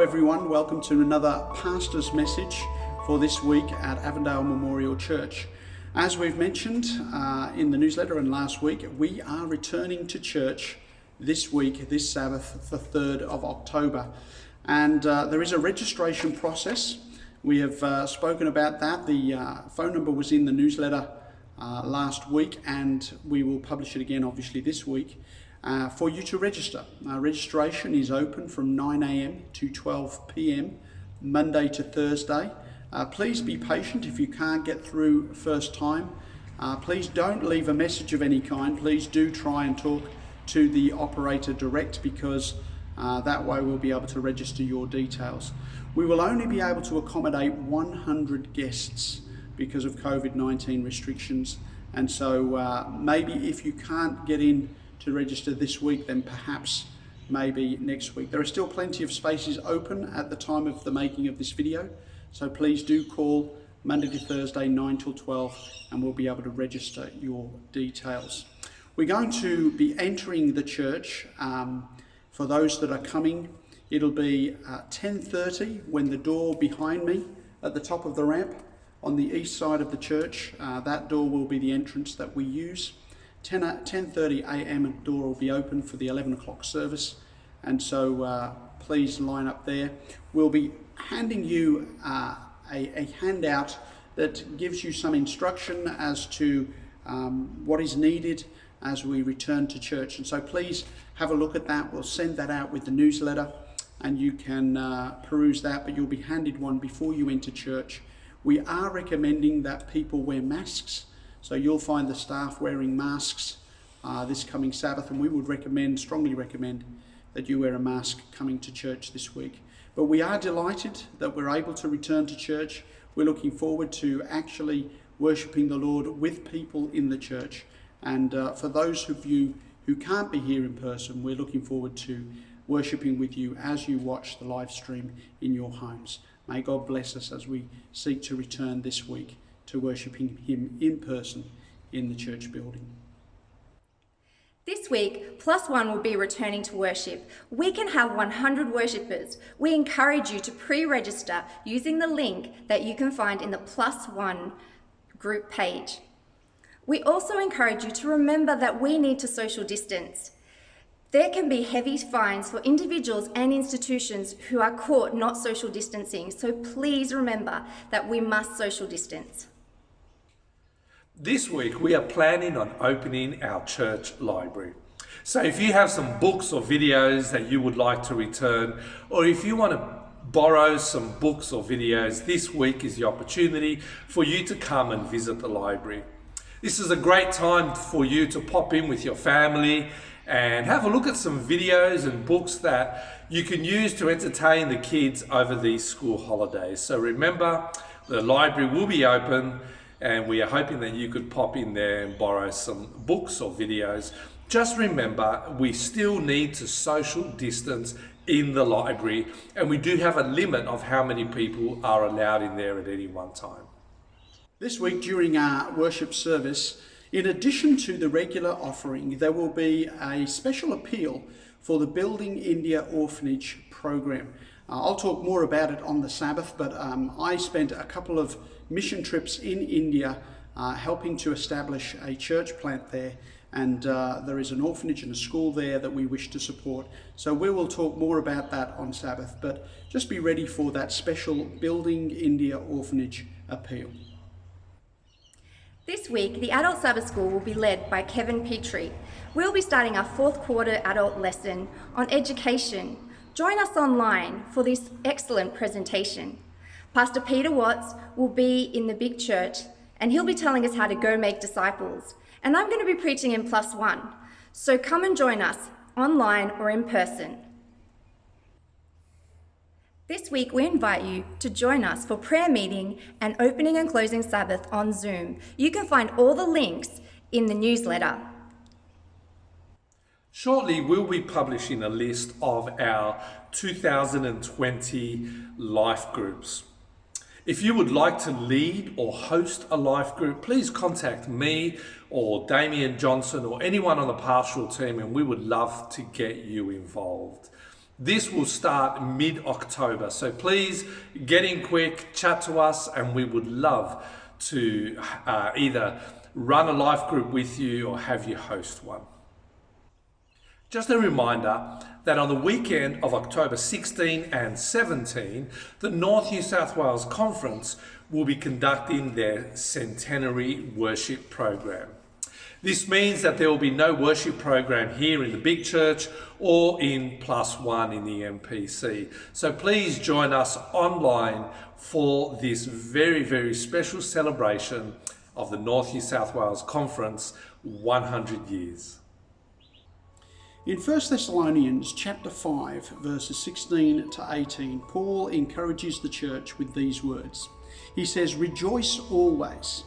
everyone, welcome to another pastor's message for this week at Avondale Memorial Church. As we've mentioned in the newsletter and last week, we are returning to church this week, this Sabbath, the 3rd of October. And there is a registration process. We have spoken about that. The phone number was in the newsletter last week, and we will publish it again obviously this week for you to register. Registration is open from 9 a.m. to 12 p.m. Monday to Thursday. Please be patient if you can't get through first time. Please don't leave a message of any kind. Please do try and talk to the operator direct, because that way we'll be able to register your details. We will only be able to accommodate 100 guests because of COVID-19 restrictions, and so maybe if you can't get in to register this week, then perhaps maybe next week. There are still plenty of spaces open at the time of the making of this video, so please do call Monday to Thursday 9 till 12 and we'll be able to register your details. We're going to be entering the church. For those that are coming, it'll be 10:30 when the door behind me at the top of the ramp on the east side of the church, that door will be the entrance that we use. 10:30 a.m. and door will be open for the 11 o'clock service, and so please line up there. We'll be handing you a handout that gives you some instruction as to what is needed as we return to church, and so please have a look at that. We'll send that out with the newsletter and you can peruse that, but you'll be handed one before you enter church. We are recommending that people wear masks, so you'll find the staff wearing masks this coming Sabbath, and we would strongly recommend that you wear a mask coming to church this week. But we are delighted that we're able to return to church. We're looking forward to actually worshipping the Lord with people in the church. And for those of you who can't be here in person, we're looking forward to worshipping with you as you watch the live stream in your homes. May God bless us as we seek to return this week to worshipping Him in person in the church building. This week, Plus One will be returning to worship. We can have 100 worshippers. We encourage you to pre-register using the link that you can find in the Plus One group page. We also encourage you to remember that we need to social distance. There can be heavy fines for individuals and institutions who are caught not social distancing, so please remember that we must social distance. This week we are planning on opening our church library. So if you have some books or videos that you would like to return, or if you want to borrow some books or videos, this week is the opportunity for you to come and visit the library. This is a great time for you to pop in with your family and have a look at some videos and books that you can use to entertain the kids over these school holidays. So remember, the library will be open, and we are hoping that you could pop in there and borrow some books or videos. Just remember, we still need to social distance in the library, and we do have a limit of how many people are allowed in there at any one time. This week during our worship service, in addition to the regular offering, there will be a special appeal for the Building India Orphanage program. I'll talk more about it on the Sabbath, but I spent a couple of mission trips in India helping to establish a church plant there, and there is an orphanage and a school there that we wish to support. So we will talk more about that on Sabbath, but just be ready for that special Building India Orphanage appeal. This week, the Adult Sabbath School will be led by Kevin Petrie. We'll be starting our 4th quarter adult lesson on education. Join us online for this excellent presentation. Pastor Peter Watts will be in the big church, and he'll be telling us how to go make disciples. And I'm going to be preaching in Plus One, so come and join us online or in person. This week, we invite you to join us for prayer meeting and opening and closing Sabbath on Zoom. You can find all the links in the newsletter. Shortly, we'll be publishing a list of our 2020 life groups. If you would like to lead or host a life group, please contact me or Damien Johnson or anyone on the pastoral team, and we would love to get you involved. This will start mid-October, so please get in quick, chat to us, and we would love to either run a life group with you or have you host one. Just a reminder that on the weekend of October 16 and 17, the North New South Wales Conference will be conducting their centenary worship program. This means that there will be no worship program here in the big church or in +1 in the MPC. So please join us online for this very, very special celebration of the North New South Wales Conference 100 years. In 1 Thessalonians chapter 5, verses 16 to 18, Paul encourages the church with these words. He says, "Rejoice always,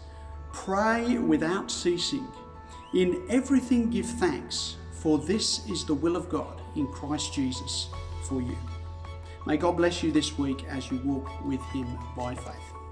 pray without ceasing, in everything give thanks, for this is the will of God in Christ Jesus for you." May God bless you this week as you walk with him by faith.